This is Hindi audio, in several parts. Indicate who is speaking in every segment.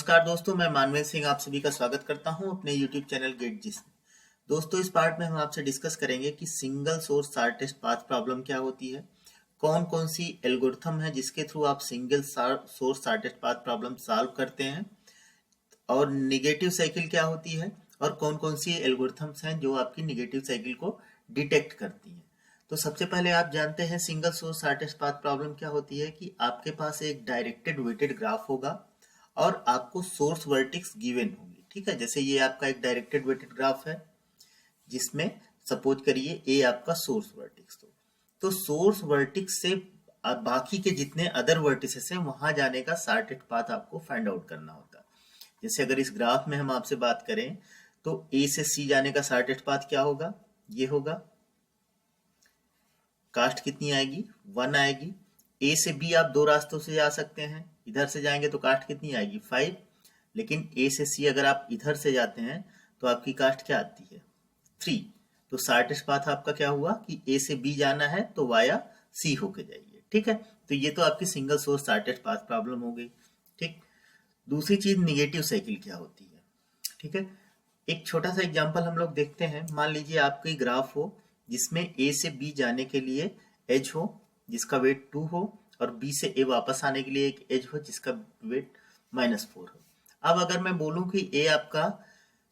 Speaker 1: नमस्कार दोस्तों, मैं मानवेंद्र सिंह आप सभी का स्वागत करता हूं अपने YouTube चैनल गेट जिस में। दोस्तों, इस पार्ट में हम आपसे डिस्कस करेंगे कि single source shortest path problem क्या होती है, कौन कौन सी एल्गोरिथम है जिसके थ्रू आप single source shortest path problem solve करते हैं, और निगेटिव साइकिल क्या होती है, और कौन कौन सी एल्गोरिथम्स हैं जो आपकी निगेटिव साइकिल को डिटेक्ट करती हैं। तो सबसे पहले आप जानते हैं single source shortest path problem क्या होती है कि आपके पास एक डायरेक्टेड वेटेड ग्राफ होगा और आपको सोर्स वर्टिक्स गिवन होंगे। ठीक है, जैसे ये आपका एक डायरेक्टेड वेटेड ग्राफ है जिसमें सपोज करिए ए आपका सोर्स वर्टिक्स, तो सोर्स वर्टिक्स से बाकी के जितने अदर वर्टिसेस हैं वहां जाने का शॉर्टेस्ट पाथ आपको फाइंड आउट करना होता है। जैसे अगर इस ग्राफ में हम आपसे बात करें तो ए से सी जाने का शॉर्टेस्ट पाथ क्या होगा, ये होगा। कास्ट कितनी आएगी, 1 आएगी। ए से बी आप दो रास्तों से जा सकते हैं, इधर से जाएंगे तो कास्ट कितनी आएगी, 5। लेकिन ए से सी अगर आप इधर से जाते हैं तो आपकी कास्ट क्या आती है, 3। तो शॉर्टेस्ट पाथ आपका क्या हुआ कि ए से बी जाना है तो वाया सी होके जाइए। ठीक है, तो ये तो आपकी single source shortest path problem हो गई। ठीक, दूसरी चीज निगेटिव साइकिल क्या होती है। ठीक है, एक छोटा सा एग्जांपल हम लोग देखते हैं। मान लीजिए आपकी ग्राफ हो जिसमें ए से बी जाने के लिए एज हो जिसका वेट 2 हो, और बी से ए वापस आने के लिए एक एज हो जिसका वेट -4 हो। अब अगर मैं बोलूं कि ए आपका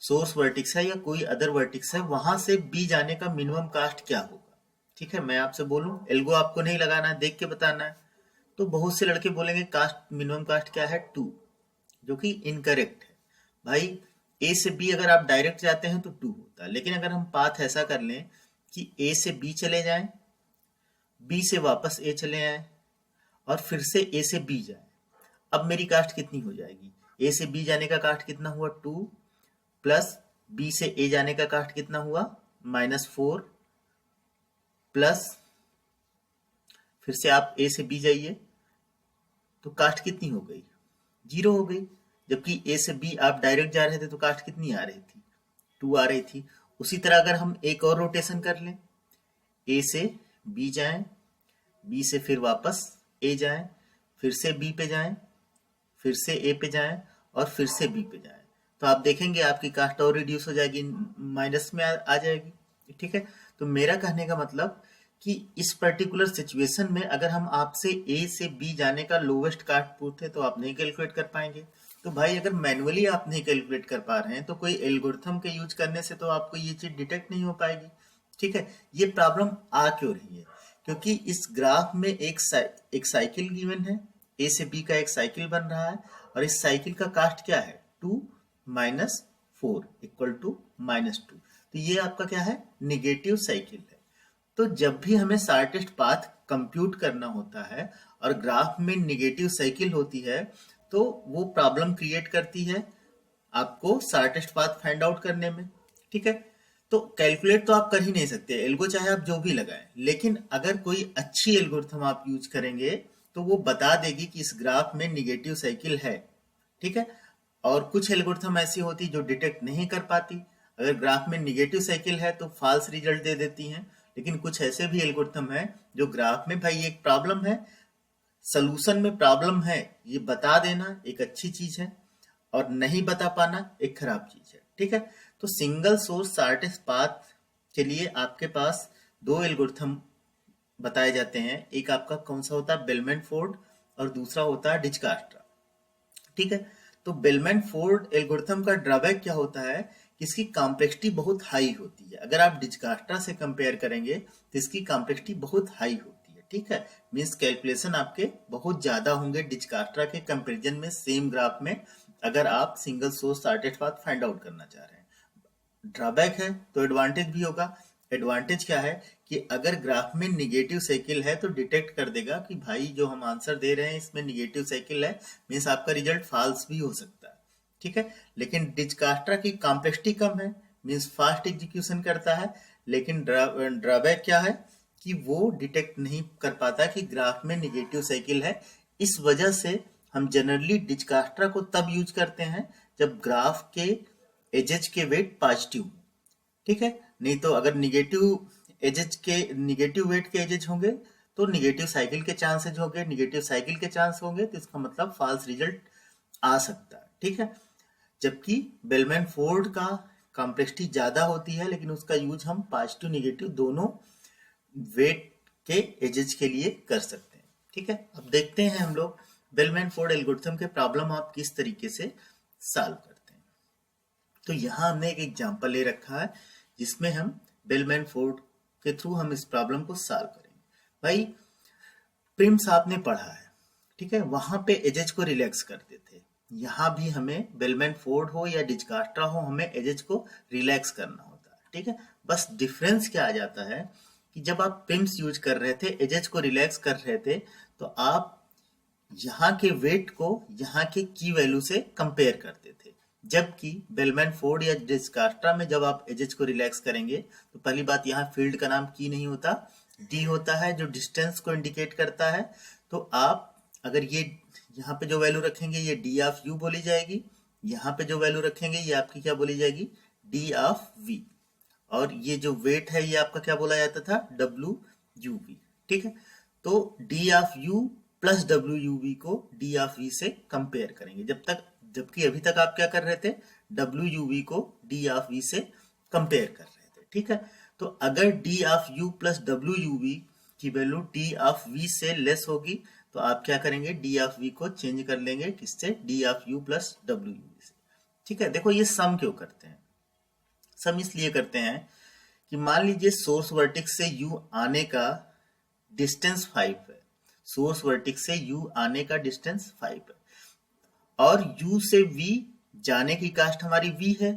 Speaker 1: सोर्स वर्टिक्स है या कोई अदर वर्टिक्स है, वहां से बी जाने का मिनिमम कास्ट क्या होगा। ठीक है, मैं आपसे बोलूं, एल्गो आपको नहीं लगाना है, देख के बताना है। तो बहुत से लड़के बोलेंगे कास्ट मिनिमम कास्ट क्या है, 2, जो कि इनकरेक्ट है। भाई ए से बी अगर आप डायरेक्ट जाते हैं तो 2 होता है, लेकिन अगर हम पाथ ऐसा कर लें कि ए से बी चले जाएं, बी से वापस ए चले आए और फिर से ए से बी जाए, अब मेरी कास्ट कितनी हो जाएगी, ए से बी जाने का कास्ट कितना हुआ, 2, प्लस बी से ए जाने का कास्ट कितना हुआ, -4, प्लस फिर से आप ए से बी जाइए तो कास्ट कितनी हो गई, 0 हो गई। जबकि ए से बी आप डायरेक्ट जा रहे थे तो कास्ट कितनी आ रही थी, 2 आ रही थी। उसी तरह अगर हम एक और रोटेशन कर लें, ए से बी जाएं, बी से फिर वापस ए जाएं, फिर से बी पे जाएं, फिर से ए पे जाएं और फिर से बी पे जाएं, तो आप देखेंगे आपकी कास्ट और रिड्यूस हो जाएगी, माइनस में आ जाएगी। ठीक है, तो मेरा कहने का मतलब कि इस पर्टिकुलर सिचुएशन में अगर हम आपसे ए से बी जाने का लोवेस्ट कास्ट पूछते तो आप नहीं कैलकुलेट कर पाएंगे। तो भाई अगर मैनुअली आप नहीं कैलकुलेट कर पा रहे हैं तो कोई एल्गोरिथम के यूज करने से तो आपको ये चीज डिटेक्ट नहीं हो पाएगी। ठीक है, ये प्रॉब्लम आ क्यों रही है, क्योंकि इस ग्राफ में एक साइकिल गिवन है, ए से बी का एक साइकिल बन रहा है, और इस साइकिल का कास्ट क्या है, 2 - 4 = -2। तो ये आपका क्या है, निगेटिव साइकिल है। तो जब भी हमें शॉर्टेस्ट पाथ कंप्यूट करना होता है और ग्राफ में निगेटिव साइकिल होती है तो वो प्रॉब्लम क्रिएट करती है आपको शॉर्टेस्ट पाथ फाइंड आउट करने में। ठीक है, तो कैलकुलेट तो आप कर ही नहीं सकते, एल्गो चाहे आप जो भी लगाएं, लेकिन अगर कोई अच्छी एल्गोरिथम आप यूज करेंगे तो वो बता देगी कि इस ग्राफ में निगेटिव साइकिल है। ठीक है, और कुछ एल्गोरिथम ऐसी होती जो डिटेक्ट नहीं कर पाती, अगर ग्राफ में निगेटिव साइकिल है तो फॉल्स रिजल्ट दे देती हैं। लेकिन कुछ ऐसे भी एल्गोरिथम है जो ग्राफ में भाई एक प्रॉब्लम है, सलूशन में प्रॉब्लम है, ये बता देना एक अच्छी चीज है, और नहीं बता पाना एक खराब चीज है। ठीक है, तो सिंगल सोर्स शॉर्टेस्ट पाथ के लिए आपके पास 2 एल्गोरिथम बताए जाते हैं। एक आपका कौन सा होता है, बेलमैन फोर्ड, और दूसरा होता है डिजकस्ट्रा। ठीक है, तो बेलमैन फोर्ड एल्गोरिथम का ड्रॉबैक क्या होता है कि इसकी कॉम्प्लेक्सिटी बहुत हाई होती है। अगर आप डिजकस्ट्रा से कंपेयर करेंगे तो इसकी कॉम्प्लेक्सिटी बहुत हाई होती है। ठीक है, मींस कैलकुलेशन आपके बहुत ज्यादा होंगे डिजकस्ट्रा के कंपैरिजन में, सेम ग्राफ में, अगर आप single source shortest path find out करना चाह रहे हैं। ड्रॉबैक है तो एडवांटेज भी होगा। एडवांटेज क्या है कि अगर ग्राफ में निगेटिव साइकिल है तो डिटेक्ट कर देगा कि भाई जो हम आंसर दे रहे हैं इसमें निगेटिव साइकिल है, मींस आपका रिजल्ट फॉल्स भी हो सकता है। ठीक है, लेकिन डिजकस्ट्रा की कॉम्प्लेक्सिटी कम है, मींस फास्ट एग्जीक्यूशन करता है, लेकिन ड्रॉबैक क्या है कि वो डिटेक्ट नहीं कर पाता कि ग्राफ में निगेटिव साइकिल है। इस वजह से हम जनरली डिजकस्ट्रा को तब यूज करते हैं जब ग्राफ के एजेस के वेट पॉजिटिव। ठीक है, नहीं तो अगर निगेटिव वेट के एजेस होंगे तो निगेटिव साइकिल के चांसेज होंगे, निगेटिव साइकिल के चांस होंगे, तो इसका मतलब फॉल्स रिजल्ट आ सकता है। ठीक है। जबकि बेलमैन फोर्ड का कॉम्प्लेक्सिटी ज्यादा होती है, लेकिन उसका यूज हम पॉजिटिव निगेटिव दोनों वेट के एजेस के लिए कर सकते हैं। ठीक है, अब देखते हैं हम लोग बेलमैन फोर्ड एल्गोरिथम के प्रॉब्लम आप किस तरीके से सॉल्व करते हैं। तो यहाँ हमने एक एग्जांपल ले रखा है जिसमें हम बेलमैन फोर्ड के थ्रू हम इस प्रॉब्लम को सॉल्व करेंगे। भाई प्रिम्स आपने पढ़ा है, ठीक है, वहां पे एजेज को रिलैक्स करते थे। यहाँ भी हमें बेलमैन फोर्ड हो या डिजकास्ट्रा हो, हमें एजेज को रिलैक्स करना होता है। ठीक है, बस डिफरेंस क्या आ जाता है कि जब आप प्रिम्स यूज कर रहे थे, एजेज को रिलैक्स कर रहे थे, तो आप यहाँ के वेट को यहाँ के की वैल्यू से कंपेयर करते थे। जबकि बेलमैन फोर्ड या डिजकास्ट्रा में जब आप एजेज को रिलैक्स करेंगे तो पहली बात, यहाँ फील्ड का नाम की नहीं होता, डी होता है जो डिस्टेंस को इंडिकेट करता है। तो आप अगर ये यहाँ पे जो वैल्यू रखेंगे ये डी ऑफ यू बोली जाएगी, यहाँ पे जो वैल्यू रखेंगे ये आपकी क्या बोली जाएगी, डी ऑफ वी, और ये जो वेट है ये आपका क्या बोला जाता था, डब्ल्यू यू वी। ठीक है, तो D of U plus W U V को डी ऑफ वी से कंपेयर करेंगे, जबकि अभी तक आप क्या कर रहे थे, डब्ल्यू यू वी को डी ऑफ वी से कंपेयर कर रहे थे। ठीक है, तो अगर D of U plus W U V की वैल्यू डी ऑफ वी से लेस होगी तो आप क्या करेंगे, डी ऑफ वी को चेंज कर लेंगे किससे, D of U plus W U V से। ठीक है, देखो ये सम क्यों करते हैं, सम इसलिए करते हैं कि मान लीजिए सोर्स वर्टेक्स से यू आने का डिस्टेंस 5 है, सोर्स वर्टेक्स से यू आने का डिस्टेंस 5 है, और u से v जाने की कास्ट हमारी v है,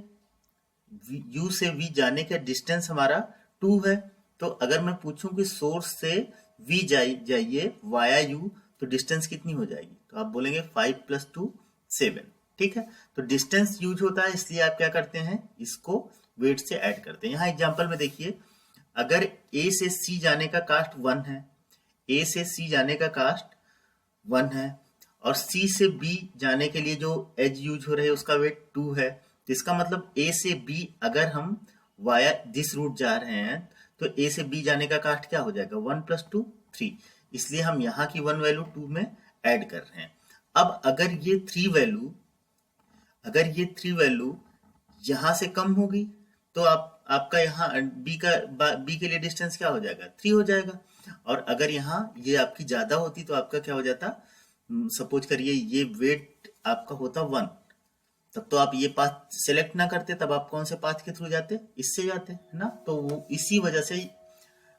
Speaker 1: u से v जाने का डिस्टेंस हमारा 2 है। तो अगर मैं पूछूं कि सोर्स से v जाइए वाया u, तो डिस्टेंस कितनी हो जाएगी, तो आप बोलेंगे 5 + 2 7। ठीक है, तो डिस्टेंस यूज होता है, इसलिए आप क्या करते हैं, इसको वेट से ऐड करते हैं। यहाँ एग्जांपल में देखिए, अगर a से c जाने का कास्ट 1 है, a से c जाने का कास्ट 1 है, और C से B जाने के लिए जो एज यूज हो रहे हैं उसका वेट 2 है, तो इसका मतलब A से B अगर हम वाया दिस रूट जा रहे हैं तो A से B जाने का कास्ट क्या हो जाएगा, 1 + 2 3, इसलिए हम यहाँ की 1 वैल्यू 2 में ऐड कर रहे हैं। अब अगर ये 3 वैल्यू यहाँ से कम होगी तो आपका यहाँ B के लिए डिस्टेंस क्या हो जाएगा, 3 हो जाएगा, और अगर यहाँ ये आपकी ज्यादा होती तो आपका क्या हो जाता, सपोज करिए ये वेट आपका होता 1, तब तो आप ये पाथ सेलेक्ट ना करते, तब आप कौन से पाथ के थ्रू जाते, इससे जाते है ना। तो वो इसी वजह से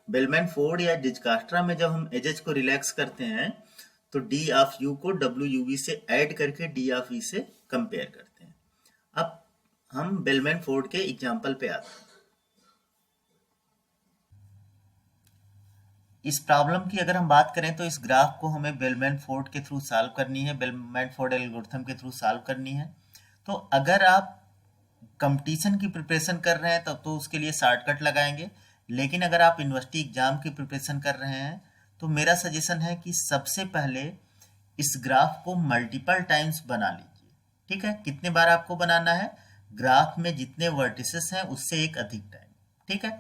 Speaker 1: बेलमैन फोर्ड या डिजकास्ट्रा में जब हम एजेस को रिलैक्स करते हैं तो डी ऑफ यू को डब्ल्यू यू वी से ऐड करके डी ऑफ वी से कंपेयर करते हैं। अब हम बेलमैन फोर्ड के एग्जाम्पल पे आते हैं। इस प्रॉब्लम की अगर हम बात करें तो इस ग्राफ को हमें बेलमैन फोर्ड के थ्रू सॉल्व करनी है, बेलमैन फोर्ड एल्गोरिथम के थ्रू सॉल्व करनी है। तो अगर आप कंपटीशन की प्रिपरेशन कर रहे हैं तब तो उसके लिए शॉर्टकट लगाएंगे, लेकिन अगर आप यूनिवर्सिटी एग्जाम की प्रिपरेशन कर रहे हैं तो मेरा सजेशन है कि सबसे पहले इस ग्राफ को मल्टीपल टाइम्स बना लीजिए। ठीक है, कितने बार आपको बनाना है, ग्राफ में जितने वर्टिसेस हैं उससे एक अधिक टाइम। ठीक है,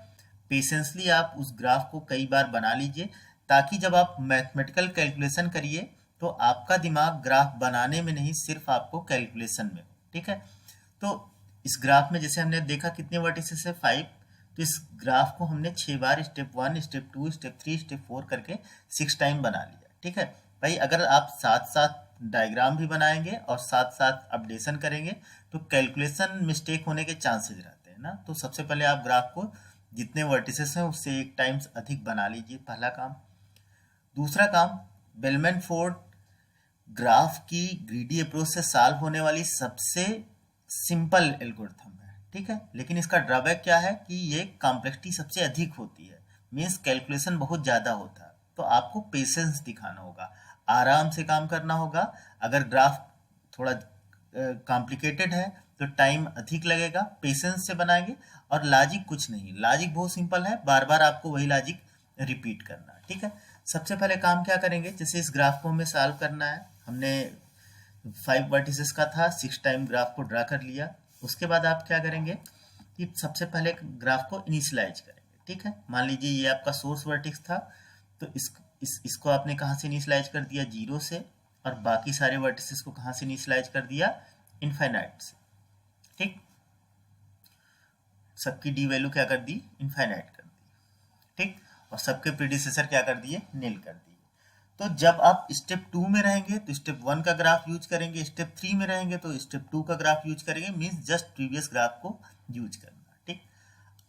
Speaker 1: पेशेंसली आप उस ग्राफ को कई बार बना लीजिए, ताकि जब आप मैथमेटिकल कैलकुलेशन करिए तो आपका दिमाग ग्राफ बनाने में नहीं, सिर्फ आपको कैलकुलेशन में। ठीक है, तो इस ग्राफ में जैसे हमने देखा कितने वर्टिसेस है, 5, तो इस ग्राफ को हमने 6 बार स्टेप 1, स्टेप 2, स्टेप 3, स्टेप 4 करके 6 टाइम बना लिया। ठीक है भाई, अगर आप साथ साथ डायग्राम भी बनाएंगे और साथ साथ अपडेशन करेंगे तो कैलकुलेशन मिस्टेक होने के चांसेस रहते हैं ना। तो सबसे पहले आप ग्राफ को जितने वर्टिसेस हैं उससे 1 टाइम्स अधिक बना लीजिए, पहला काम। दूसरा काम, बेलमैन फोर्ड ग्राफ की ग्रीडी अप्रोच से सॉल्व होने वाली सबसे सिंपल एल्गोरिथम है। ठीक है, लेकिन इसका ड्रॉबैक क्या है कि ये कॉम्प्लेक्सिटी सबसे अधिक होती है, मीन्स कैलकुलेशन बहुत ज़्यादा होता है। तो आपको पेशेंस दिखाना होगा, आराम से काम करना होगा। अगर ग्राफ थोड़ा कॉम्प्लिकेटेड है तो टाइम अधिक लगेगा, पेशेंस से बनाएंगे। और लॉजिक कुछ नहीं, लॉजिक बहुत सिंपल है, बार बार आपको वही लॉजिक रिपीट करना है। ठीक है, सबसे पहले काम क्या करेंगे, जैसे इस ग्राफ को हमें सॉल्व करना है, हमने 5 वर्टिसेस का था, 6 टाइम ग्राफ को ड्रा कर लिया। उसके बाद आप क्या करेंगे कि सबसे पहले ग्राफ को इनिशियलाइज करेंगे। ठीक है, मान लीजिए ये आपका सोर्स वर्टेक्स था, तो इसको आपने कहाँ से इनिशियलाइज कर दिया, 0 से, और बाकी सारे वर्टिसेस को कहाँ से इनिशियलाइज कर दिया, इनफाइनाइट से, ठीक। सबकी डी वैल्यू क्या कर दी, इनफाइनाइट कर दी, ठीक। और सबके प्रीडिसेसर क्या कर दिए, नील कर दिए। तो जब आप स्टेप 2 में रहेंगे तो स्टेप 1 का ग्राफ यूज करेंगे, स्टेप 3 में रहेंगे तो स्टेप 2 का ग्राफ यूज करेंगे, मींस जस्ट प्रीवियस ग्राफ को यूज करना, ठीक।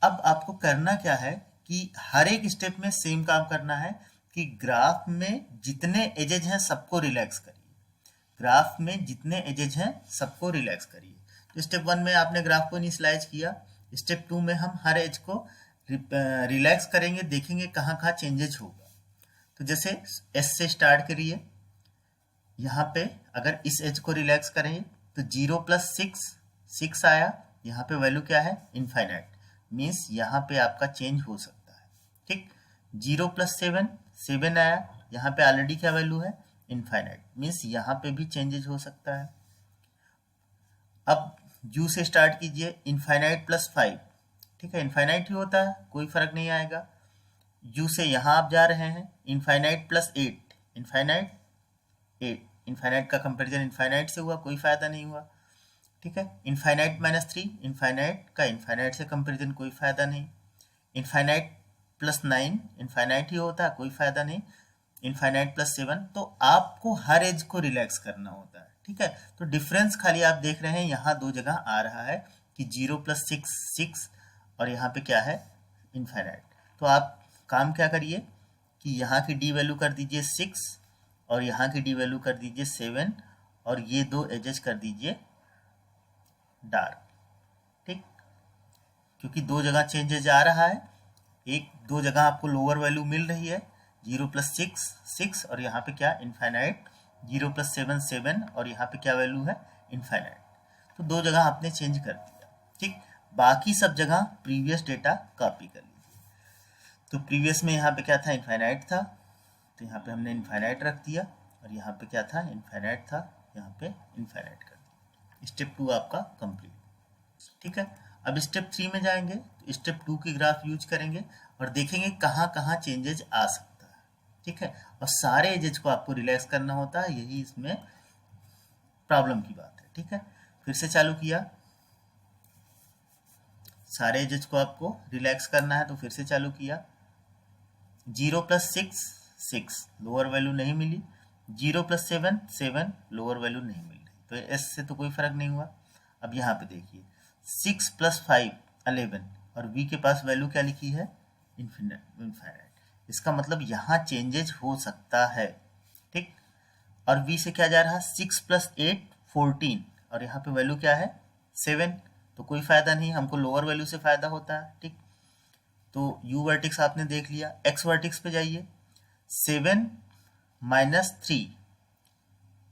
Speaker 1: अब आपको करना क्या है कि हर एक स्टेप में सेम काम करना है कि ग्राफ में जितने एजेज हैं सबको रिलैक्स करिए, ग्राफ में जितने एजेज हैं सबको रिलैक्स करिए। तो स्टेप 1 में आपने ग्राफ को इनिशियलाइज किया, स्टेप 2 में हम हर एज को रिलैक्स करेंगे, देखेंगे कहाँ कहाँ चेंजेज होगा। तो जैसे एस से स्टार्ट करिए, यहाँ पे अगर इस एज को रिलैक्स करेंगे तो 0 + 6 आया, यहाँ पे वैल्यू क्या है, इनफाइनाइट, मीन्स यहाँ पे आपका चेंज हो सकता है, ठीक। 0 + 7 आया, यहाँ पे ऑलरेडी क्या वैल्यू है, इनफाइनाइट, मीन्स यहाँ पे भी चेंजेज हो सकता है। अब यू से स्टार्ट कीजिए, इनफाइनाइट + 5, ठीक है, इनफाइनाइट ही होता है, कोई फर्क नहीं आएगा। यू से यहाँ आप जा रहे हैं, इनफाइनाइट + 8, इनफाइनाइट 8, इनफाइनाइट का कंपेरिजन इनफाइनाइट से हुआ, कोई फायदा नहीं हुआ, ठीक है। इनफाइनाइट -3, इनफाइनाइट का इनफाइनाइट से कंपेरिजन, कोई फायदा नहीं। इनफाइनाइट + 9, इनफाइनाइट ही होता है, कोई फायदा नहीं। इनफाइनाइट + 7, तो आपको हर एज को रिलैक्स करना होता है, ठीक है। तो डिफरेंस खाली आप देख रहे हैं, यहाँ दो जगह आ रहा है कि 0 + 6 और यहाँ पे क्या है, इनफाइनाइट। तो आप काम क्या करिए कि यहाँ की डी वैल्यू कर दीजिए 6 और यहाँ की डी वैल्यू कर दीजिए 7 और ये दो एजेस कर दीजिए डार्क, ठीक। क्योंकि दो जगह चेंजेज आ रहा है, एक दो जगह आपको लोअर वैल्यू मिल रही है, 0 + 6 और यहाँ पे क्या, इनफाइनाइट, 0 + 7 और यहाँ पे क्या वैल्यू है, इनफाइनाइट। तो दो जगह आपने चेंज कर दिया, ठीक। बाकी सब जगह प्रीवियस डेटा कॉपी कर लीजिए। तो प्रीवियस में यहाँ पे क्या था, इनफाइनाइट था, तो यहाँ पे हमने इनफाइनाइट रख दिया और यहाँ पे क्या था, इनफाइनाइट था, यहाँ पे इनफाइनाइट कर दिया। स्टेप 2 आपका कंप्लीट, ठीक है। अब स्टेप 3 में जाएंगे तो स्टेप 2 की ग्राफ यूज करेंगे और देखेंगे कहाँ कहाँ चेंजेज आ सकता है, ठीक है। और सारे एजेज को आपको रिलैक्स करना होता है, यही इसमें प्रॉब्लम की बात है, ठीक है। फिर से चालू किया, सारे एजेज को आपको रिलैक्स करना है, तो फिर से चालू किया। 0 + 6 लोअर वैल्यू नहीं मिली, 0 + 7 लोअर वैल्यू नहीं मिल रही, तो एस से तो कोई फर्क नहीं हुआ। अब यहाँ पे देखिए 6 + 5 11 और वी के पास वैल्यू क्या लिखी है, इनफाइनाइट, इसका मतलब यहाँ चेंजेज हो सकता है, ठीक। और वी से क्या जा रहा है, 6 + 8 14 और यहाँ पे वैल्यू क्या है, 7, तो कोई फायदा नहीं, हमको लोअर वैल्यू से फायदा होता है, ठीक। तो u वर्टिक्स आपने देख लिया, x वर्टिक्स पे जाइए, 7 - 3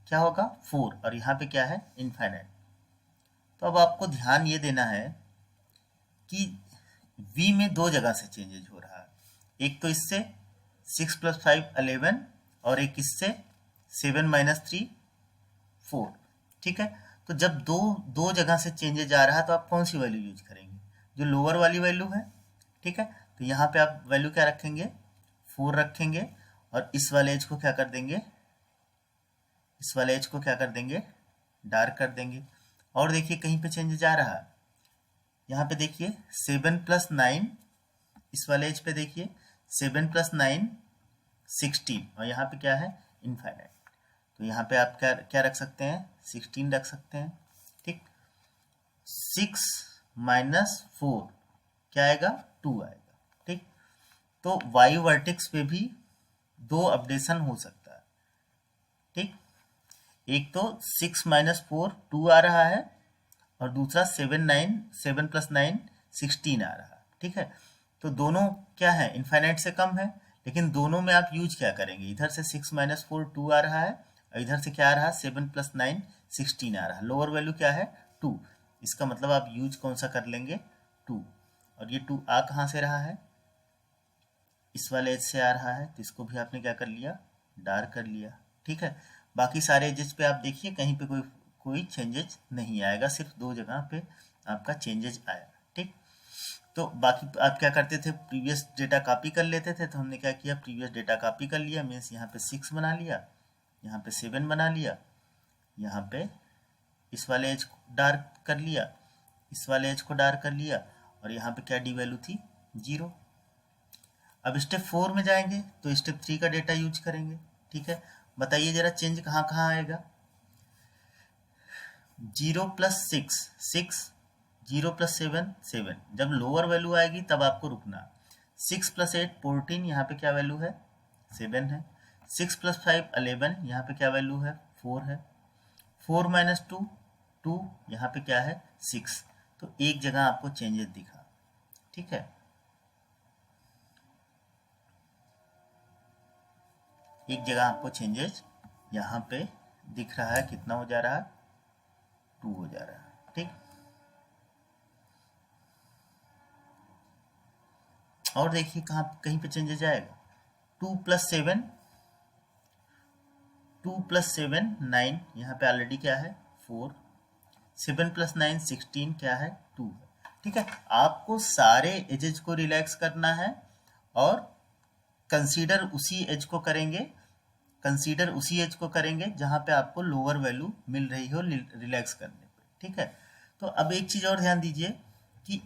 Speaker 1: क्या होगा, 4 और यहाँ पे क्या है, इनफाइनाइट। तो अब आपको ध्यान ये देना है कि v में दो जगह से चेंजेज हो रहा है, एक तो इससे 6 + 5 11 और एक इससे 7 - 3 4, ठीक है। तो जब दो जगह से चेंजेज आ रहा है तो आप कौन सी वैल्यू यूज करेंगे, जो लोअर वाली वैल्यू है, ठीक है। तो यहाँ पे आप वैल्यू क्या रखेंगे, 4 रखेंगे और इस वाले एज को क्या कर देंगे, इस वाले एज को क्या कर देंगे, डार्क कर देंगे। और देखिए कहीं पे चेंजेज आ रहा है, यहाँ पे देखिए 7 + 9, इस वाले एज पे देखिए 7 + 9 16 और यहाँ पे क्या है, इनफाइनाइट। तो यहाँ पे आप क्या क्या रख सकते हैं, 16 रख सकते हैं, ठीक। 6 - 4 क्या आएगा, 2 आएगा, ठीक। तो वाई वर्टेक्स पे भी दो अपडेशन हो सकता है, ठीक। एक तो 6 - 4 2 आ रहा है और दूसरा 7 + 9 16 आ रहा है, ठीक है। तो दोनों क्या है, इनफाइनाइट से कम है, लेकिन दोनों में आप यूज क्या करेंगे, इधर से 6 - 4 2 आ रहा है और इधर से क्या आ रहा है, 7 + 9 16 आ रहा है, लोअर वैल्यू क्या है, 2। इसका मतलब आप यूज कौन सा कर लेंगे, 2। और ये 2 आ कहाँ से रहा है, इस वाले एज से आ रहा है, तो इसको भी आपने क्या कर लिया, डार्क कर लिया, ठीक है। बाकी सारे एजेस पे आप देखिए कहीं पे कोई चेंजेस नहीं आएगा, सिर्फ दो जगह पे आपका चेंजेस आया, ठीक। तो बाकी आप क्या करते थे, प्रीवियस डेटा कॉपी कर लेते थे, तो हमने क्या किया, प्रीवियस डेटा कॉपी कर लिया, मीन्स यहाँ पे 6 बना लिया, यहाँ पे 7 बना लिया, यहाँ पे इस वाले एज को डार्क कर लिया, इस वाले एज को डार्क कर लिया, और यहाँ पे क्या डी वैल्यू थी 0। अब स्टेप 4 में जाएंगे तो स्टेप 3 का डेटा यूज करेंगे। ठीक है, बताइए जरा चेंज कहाँ कहाँ आएगा। 0 + 6 6, 0 + 7 7। जब लोअर वैल्यू आएगी तब आपको रुकना। 6 + 8 14, यहाँ पे क्या वैल्यू है 7 है। 6 + 5 11, यहाँ पे क्या वैल्यू है 4 है। 4 - 2 2, यहाँ पे क्या है 6। तो एक जगह आपको चेंजेस दिखा। ठीक है, एक जगह आपको चेंजेस यहाँ पे दिख रहा है। कितना हो जा रहा है 2 हो जा रहा है। ठीक, और देखिए कहाँ कहीं पे चेंजेस जाएगा। 2 + 7 2 + 7 9, यहाँ पे ऑलरेडी क्या है 4। 7 + 9 16, क्या है 2 है। ठीक है, आपको सारे एजेस को रिलैक्स करना है और कंसीडर उसी एज को करेंगे, कंसीडर उसी एज को करेंगे जहां पे आपको लोअर वैल्यू मिल रही हो रिलैक्स करने पे। ठीक है, तो अब एक चीज और ध्यान दीजिए कि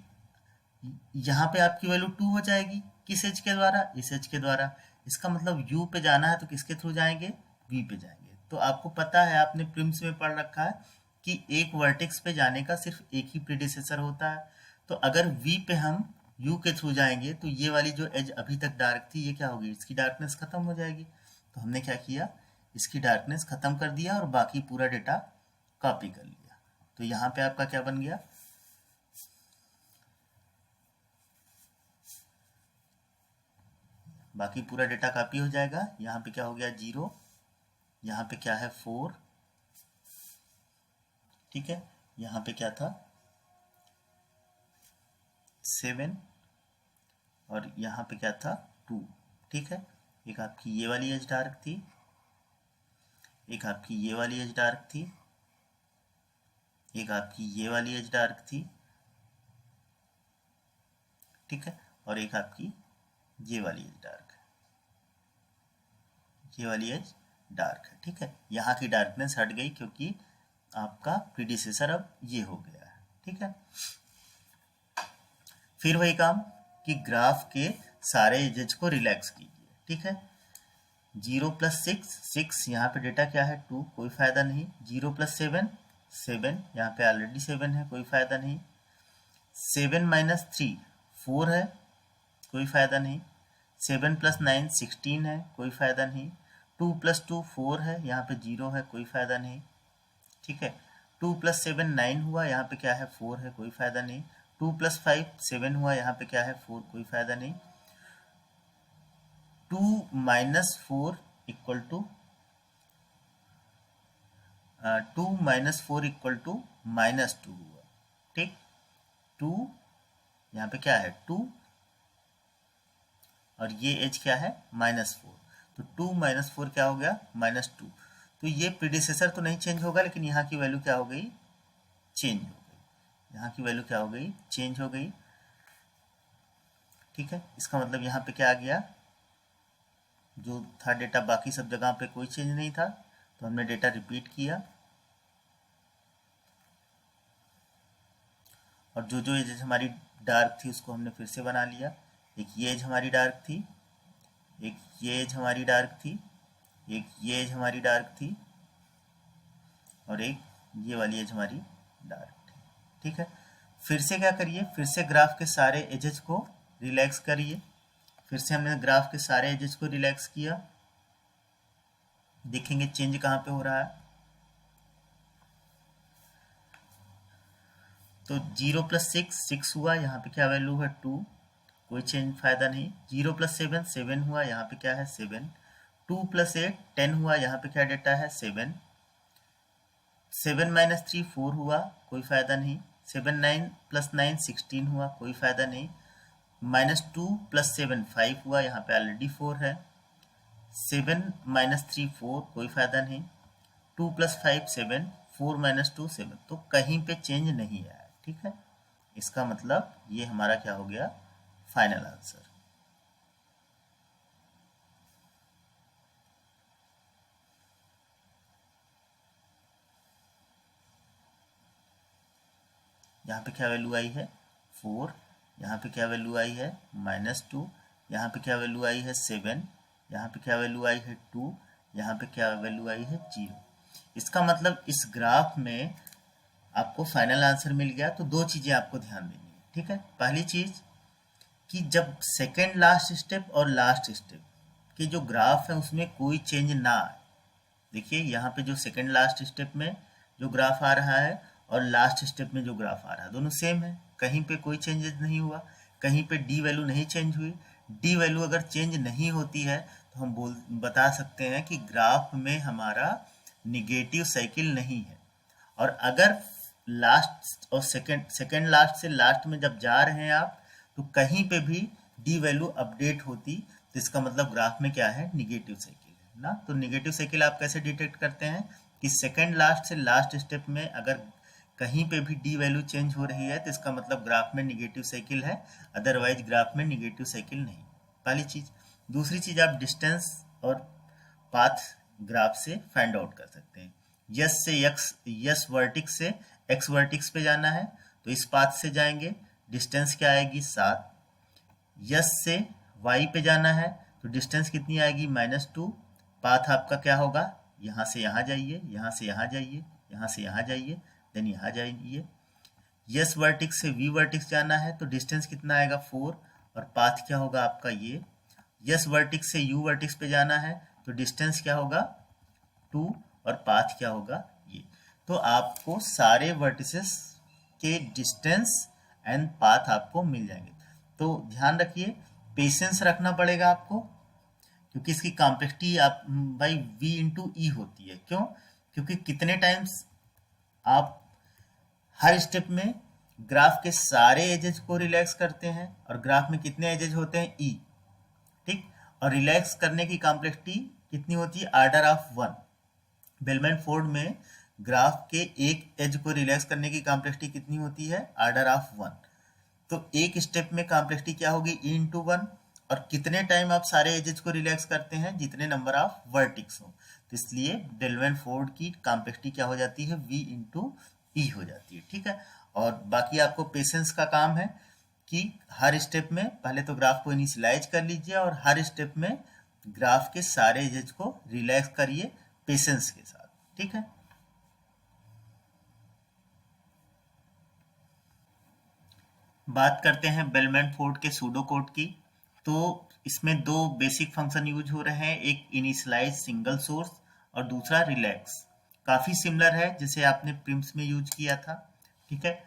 Speaker 1: यहाँ पे आपकी वैल्यू 2 हो जाएगी। किस एज के द्वारा, इस एज के द्वारा। इसका मतलब u पे जाना है तो किसके थ्रू जाएंगे, v पे जाएंगे। तो आपको पता है, आपने प्रीलिम्स में पढ़ रखा है कि एक वर्टेक्स पे जाने का सिर्फ एक ही प्रीडिसेसर होता है। तो अगर v पे हम u के थ्रू जाएंगे तो ये वाली जो एज अभी तक डार्क थी, ये क्या होगी, इसकी डार्कनेस खत्म हो जाएगी। तो हमने क्या किया, इसकी डार्कनेस खत्म कर दिया और बाकी पूरा डेटा कॉपी कर लिया। तो यहाँ पे आपका क्या बन गया, बाकी पूरा डेटा कॉपी हो जाएगा। यहाँ पे क्या हो गया 0, यहाँ पे क्या है 4। ठीक है, यहाँ पे क्या था 7, और यहाँ पे क्या था 2। ठीक है, एक आपकी ये वाली एज डार्क थी, एक आपकी ये वाली एज डार्क थी, एक आपकी ये वाली एज डार्क थी। ठीक है, और एक आपकी ये वाली एज डार्क है, ये वाली एज डार्क है। ठीक है, यहाँ की डार्कनेस हट गई क्योंकि आपका प्रीडिसेसर अब ये हो गया है। ठीक है, फिर वही काम कि ग्राफ के सारे एजेस को रिलैक्स कीजिए। ठीक है, 0 + 6 6, यहाँ पे डेटा क्या है 2, कोई फायदा नहीं। 0 + 7 7, यहाँ पे ऑलरेडी 7 है, कोई फायदा नहीं। 7 - 3 4 है, कोई फायदा नहीं। 7 + 9 16 है, कोई फायदा नहीं। 2 + 2 4 है, यहाँ पे 0 है, कोई फायदा नहीं। ठीक है, 2 + 7 9 हुआ, यहाँ पे क्या है 4 है, कोई फायदा नहीं। 2 + 5 7 हुआ, यहाँ पे क्या है 4, कोई फायदा नहीं। 2 - 4 इक्वल टू 2 - 4 इक्वल टू -2 हुआ। ठीक, 2 यहाँ पे क्या है 2, और ये एज क्या है -4। तो 2 - 4 क्या हो गया -2। तो ये प्रीडिसेसर तो नहीं चेंज होगा, लेकिन यहाँ की वैल्यू क्या हो गई, चेंज हो गई। यहाँ की वैल्यू क्या हो गई, चेंज हो गई। ठीक है, इसका मतलब यहाँ पे क्या आ गया, जो था डेटा बाकी सब जगह पे कोई चेंज नहीं था, तो हमने डेटा रिपीट किया, और जो जो एज हमारी डार्क थी उसको हमने फिर से बना लिया। एक ये एज हमारी डार्क थी, एक ये एज हमारी डार्क थी, एक ये एज हमारी डार्क थी, और एक ये वाली एज हमारी डार्क थी। ठीक है, फिर से क्या करिए, फिर से ग्राफ के सारे एजेस को रिलैक्स करिए। फिर से हमने ग्राफ के सारे एजेस को रिलैक्स किया, देखेंगे चेंज कहाँ पे हो रहा है। तो 0 + 6 6 हुआ, यहाँ पे क्या वैल्यू है 2, कोई चेंज फायदा नहीं। 0 + 7 7 हुआ, यहाँ पे क्या है 7। 2 + 8 10 हुआ, यहाँ पे क्या डेटा है 7। 7 - 3 4 हुआ, कोई फायदा नहीं। 7 9 + 9 16 हुआ, कोई फायदा नहीं। -2 + 7 5 हुआ, यहाँ पे ऑलरेडी 4 है। 7 - 3 4, कोई फायदा नहीं। 2 + 5 7, 4 - 2 7, तो कहीं पे चेंज नहीं आया। ठीक है, इसका मतलब ये हमारा क्या हो गया, फाइनल आंसर। यहाँ पे क्या वैल्यू आई है 4, यहाँ पे क्या वैल्यू आई है -2, यहाँ पे क्या वैल्यू आई है 7, यहाँ पे क्या वैल्यू आई है 2, यहाँ पे क्या वैल्यू आई है 0। इसका मतलब इस ग्राफ में आपको फाइनल आंसर मिल गया। तो दो चीज़ें आपको ध्यान देनी है, ठीक है। पहली चीज़ कि जब सेकेंड लास्ट स्टेप और लास्ट स्टेप के जो ग्राफ है उसमें कोई चेंज ना आए। देखिए यहाँ पे जो सेकेंड लास्ट स्टेप में जो ग्राफ आ रहा है और लास्ट स्टेप में जो ग्राफ आ रहा है दोनों सेम है, कहीं पे कोई चेंजेस नहीं हुआ, कहीं पे डी वैल्यू नहीं चेंज हुई। डी वैल्यू अगर चेंज नहीं होती है तो हम बता सकते हैं कि ग्राफ में हमारा निगेटिव साइकिल नहीं है। और अगर लास्ट और सेकेंड लास्ट से लास्ट में जब जा रहे हैं आप तो कहीं पे भी डी वैल्यू अपडेट होती तो इसका मतलब ग्राफ में क्या है, निगेटिव साइकिल है ना। तो निगेटिव साइकिल आप कैसे डिटेक्ट करते हैं कि सेकेंड लास्ट से लास्ट स्टेप में अगर कहीं पे भी डी वैल्यू चेंज हो रही है तो इसका मतलब ग्राफ में निगेटिव साइकिल है, अदरवाइज ग्राफ में निगेटिव साइकिल नहीं। पहली चीज। दूसरी चीज, आप डिस्टेंस और पाथ ग्राफ से फाइंड आउट कर सकते हैं। यस से यस वर्टिक्स से एक्स वर्टिक्स पे जाना है तो इस पाथ से जाएंगे, डिस्टेंस क्या आएगी 7। यस से वाई पे जाना है तो डिस्टेंस कितनी आएगी -2। पाथ आपका क्या होगा, यहाँ से यहाँ जाइए, यहाँ से यहाँ जाइए, यहाँ से यहाँ जाइए, देन यहाँ जाइए। यस वर्टिक्स से वी वर्टिक्स जाना है तो डिस्टेंस कितना आएगा 4 और पाथ क्या होगा आपका ये। यस वर्टिक्स से यू वर्टिक्स पे जाना है तो डिस्टेंस क्या होगा 2 और पाथ क्या होगा ये। तो आपको सारे वर्टिसेस के डिस्टेंस एंड पाथ आपको मिल जाएंगे। तो ध्यान रखिए, पेशेंस रखना पड़ेगा आपको, क्योंकि इसकी कॉम्प्लेक्सिटी आप बाई v इंटू ई होती है। क्यों? क्योंकि कितने टाइम्स आप हर स्टेप में ग्राफ के सारे एजेस को रिलैक्स करते हैं और ग्राफ में कितने एजेस होते हैं ई, ठीक। और रिलैक्स करने की कॉम्प्लेक्सिटी कितनी होती है, ऑर्डर ऑफ 1। बेलमैन फोर्ड में ग्राफ के एक एज को रिलैक्स करने की कॉम्प्लेक्सिटी कितनी होती है, ऑर्डर ऑफ 1। तो एक स्टेप में कॉम्प्लेक्सिटी क्या होगी, ई इंटू 1। और कितने टाइम आप सारे एजेस को रिलैक्स करते हैं, जितने नंबर ऑफ वर्टिक्स हो। तो इसलिए बेलमैन फोर्ड की कॉम्प्लेक्सिटी क्या हो जाती है, v इंटू ई हो जाती है, ठीक है। और बाकी आपको पेशेंस का काम है कि हर स्टेप में पहले तो ग्राफ को इनिशियलाइज कर लीजिए और हर स्टेप में ग्राफ के सारे एजेस को रिलैक्स करिए पेशेंस के साथ, ठीक है। बात करते हैं बेलमैन फोर्ड के सूडो कोड की। तो इसमें दो बेसिक फंक्शन यूज हो रहे हैं, एक इनिशियलाइज सिंगल सोर्स और दूसरा रिलैक्स। काफी सिमिलर है जैसे आपने प्रिम्स में यूज किया था, ठीक है।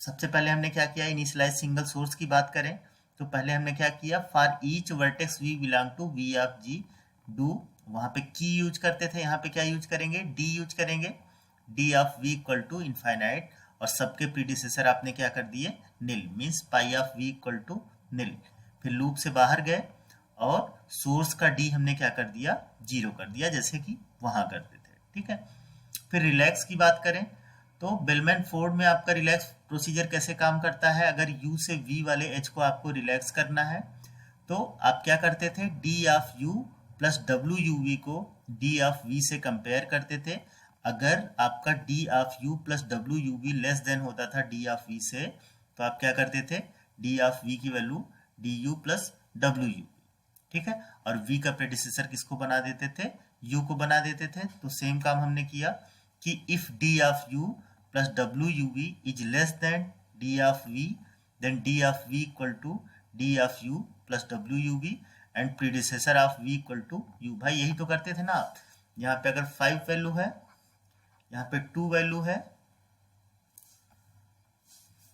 Speaker 1: सबसे पहले हमने क्या किया, इनिशियलाइज सिंगल सोर्स की बात करें तो पहले हमने क्या किया, for each vertex V belong to V of G do, वहां पे की यूज करते थे, यहाँ पे क्या यूज करेंगे, डी यूज करेंगे, D of V equal to infinite. और सबके प्रीडिसेसर आपने क्या कर दिए, nil, means pi of V equal to nil. फिर लूप से बाहर गए और सोर्स का डी हमने क्या कर दिया, 0 कर दिया, जैसे कि वहां करते थे, ठीक है। फिर रिलैक्स की बात करें तो बेलमैन फोर्ड में आपका रिलैक्स प्रोसीजर कैसे काम करता है, अगर u से v वाले h को आपको रिलैक्स करना है तो आप क्या करते थे, d of u plus W U V को d ऑफ v से कंपेयर करते थे। अगर आपका d of u plus W U V less than होता था d ऑफ v से तो आप क्या करते थे, d ऑफ v की value du plus W U, ठीक है। और v का प्रेडिसेसर किसको बना देते थे, u को बना देते थे। तो सेम काम हमने किया कि if d of u plus W U V is less than d of v, then d of v equal to d of u plus W U V and predecessor of v equal to u। भाई यही तो करते थे ना आप। यहाँ पे अगर 5 वैल्यू है, यहाँ पे 2 वैल्यू है,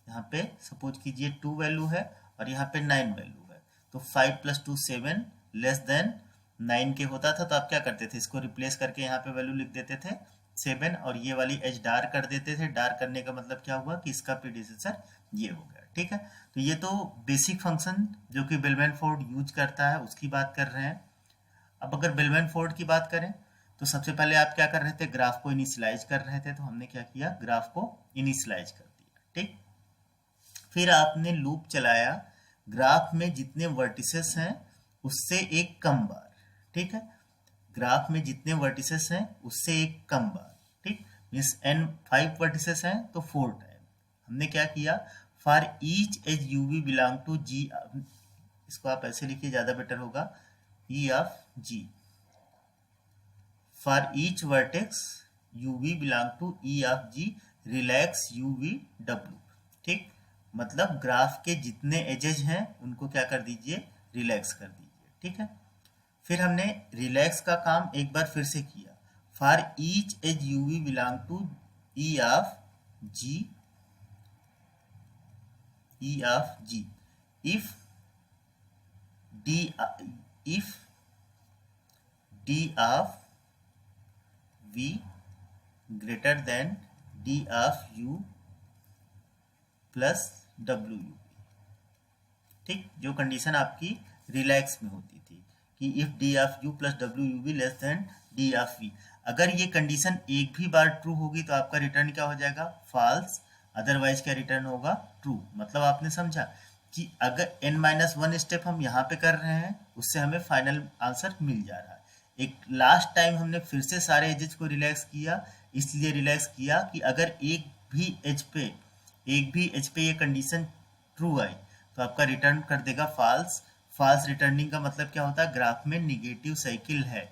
Speaker 1: यहाँ पे सपोज कीजिए 2 वैल्यू है और यहाँ पे 9 वैल्यू है, तो 5 प्लस 2 7 लेस देन 9 के होता था। तो आप क्या करते थे, इसको रिप्लेस करके यहाँ पे वैल्यू लिख देते थे 7 और ये वाली एज डार्क कर देते थे। डार्क करने का मतलब क्या हुआ कि इसका प्रीडिसेसर ये हो गया, ठीक है। तो ये तो बेसिक फंक्शन जो कि बेलमैन फोर्ड यूज करता है उसकी बात कर रहे हैं। अब अगर बेलमैन फोर्ड की बात करें तो सबसे पहले आप क्या कर रहे थे, ग्राफ को इनिशियलाइज कर रहे थे। तो हमने क्या किया, ग्राफ को इनिशियलाइज कर दिया, ठीक। फिर आपने लूप चलाया, ग्राफ में जितने वर्टिसेस हैं उससे एक कम बार, ठीक है। ग्राफ में जितने वर्टिसेस हैं उससे एक कम बार, ठीक। मीन्स n 5 वर्टिसेस हैं तो 4 टाइम हमने क्या किया, for each edge U V belong to G, इसको आप ऐसे लिखिए ज़्यादा बेटर होगा, E of G, for each vertex U V belong to E of G relax U V W. ठीक, मतलब ग्राफ के जितने एजेज हैं उनको क्या कर दीजिए, रिलैक्स कर दीजिए। ठीक है, फिर हमने रिलैक्स का काम एक बार फिर से किया, for each edge U V belong to E of G, E of G, if D of V greater than D of U plus W U. ठीक, जो कंडीशन आपकी रिलैक्स में होती थी कि if D of U plus W U be less than D of V, अगर ये कंडीशन एक भी बार ट्रू होगी तो आपका रिटर्न क्या हो जाएगा, फॉल्स, अदरवाइज क्या रिटर्न होगा, ट्रू। मतलब आपने समझा कि अगर n-1 स्टेप हम यहाँ पे कर रहे हैं उससे हमें फाइनल आंसर मिल जा रहा है। एक लास्ट टाइम हमने फिर से सारे एजेस को रिलैक्स किया, इसलिए रिलैक्स किया कि अगर एक भी एज पे ये कंडीशन ट्रू आई तो आपका रिटर्न कर देगा फॉल्स। फॉल्स रिटर्निंग का मतलब क्या होता है, ग्राफ में निगेटिव साइकिल है।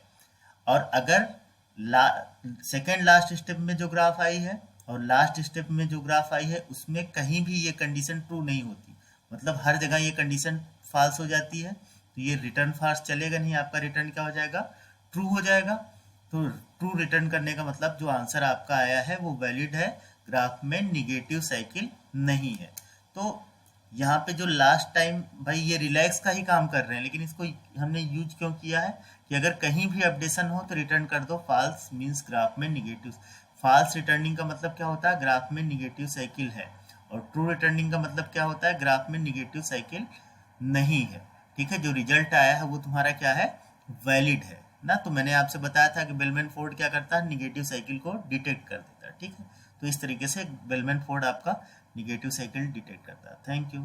Speaker 1: और अगर सेकेंड लास्ट स्टेप में जो ग्राफ आई है और लास्ट स्टेप में जो ग्राफ आई है उसमें कहीं भी ये कंडीशन ट्रू नहीं होती, मतलब हर जगह ये कंडीशन फॉल्स हो जाती है, तो ये रिटर्न फॉल्स चलेगा नहीं, आपका रिटर्न क्या हो जाएगा, ट्रू हो जाएगा। तो ट्रू रिटर्न करने का मतलब जो आंसर आपका आया है वो वैलिड है, ग्राफ में निगेटिव साइकिल नहीं है। तो यहाँ पे जो लास्ट टाइम भाई ये रिलैक्स का ही काम कर रहे हैं, लेकिन इसको हमने यूज क्यों किया है कि अगर कहीं भी अपडेशन हो तो रिटर्न कर दो फॉल्स, मींस ग्राफ में निगेटिव। फॉल्स रिटर्निंग का मतलब क्या होता है, ग्राफ में निगेटिव साइकिल है, और ट्रू रिटर्निंग का मतलब क्या होता है, ग्राफ में निगेटिव साइकिल नहीं है। ठीक है, जो रिजल्ट आया है वो तुम्हारा क्या है, वैलिड है ना। तो मैंने आपसे बताया था कि बेलमैन फोर्ड क्या करता है, निगेटिव साइकिल को डिटेक्ट कर देता है। ठीक है, तो इस तरीके से बेलमैन फोर्ड आपका निगेटिव साइकिल डिटेक्ट करता है। Thank you.